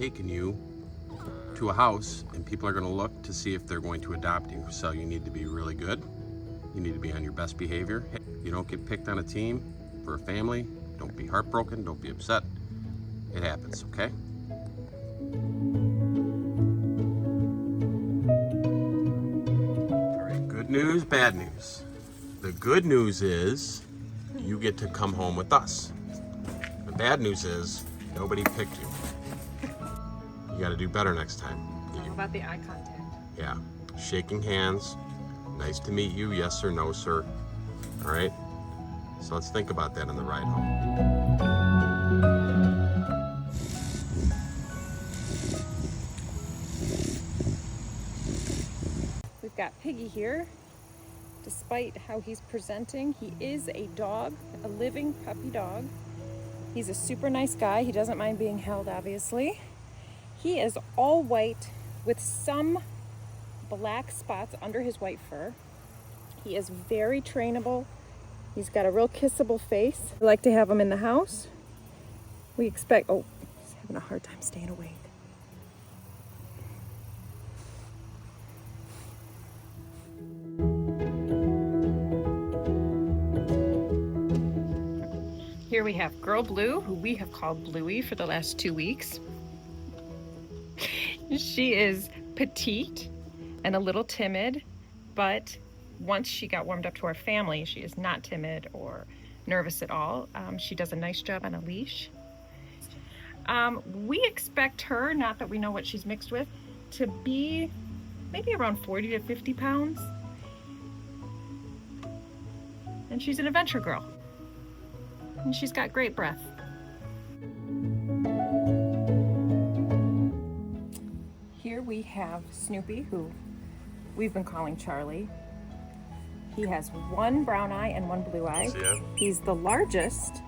taking you to a house and people are going to look to see if they're going to adopt you. So you need to be really good. You need to be on your best behavior. You don't get picked on a team for a family. Don't be heartbroken. Don't be upset. It happens, okay? All right, good news, bad news. The good news is you get to come home with us. The bad news is nobody picked you. You got to do better next time. How about the eye contact? Yeah, shaking hands. Nice to meet you, yes or no, sir. All right? So let's think about that on the ride home. We've got Piggy here. Despite how he's presenting, he is a dog, a living puppy dog. He's a super nice guy. He doesn't mind being held, obviously. He is all white with some black spots under his white fur. He is very trainable. He's got a real kissable face. We like to have him in the house. We expect, oh, he's having a hard time staying awake. Here we have Girl Blue, who we have called Bluey for the last 2 weeks. She is petite and a little timid, but once she got warmed up to our family, she is not timid or nervous at all. She does a nice job on a leash. We expect her, not that we know what she's mixed with, to be maybe around 40 to 50 pounds. And she's an adventure girl. And she's got great breath. Here we have Snoopy, who we've been calling Charlie. He has one brown eye and one blue eye. Yeah. He's the largest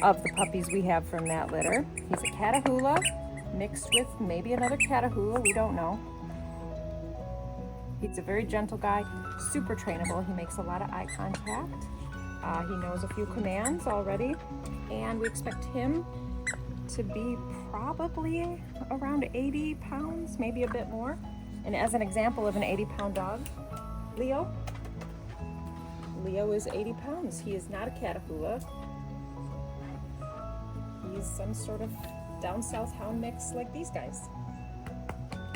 of the puppies we have from that litter. He's a Catahoula mixed with maybe another Catahoula, we don't know. He's a very gentle guy, super trainable. He makes a lot of eye contact. He knows a few commands already, and we expect him to be probably around 80 pounds, maybe a bit more. And as an example of an 80-pound dog, Leo. Leo is 80 pounds. He is not a Catahoula. He's some sort of down south hound mix like these guys.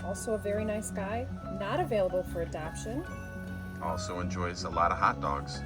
Also a very nice guy, not available for adoption. Also enjoys a lot of hot dogs.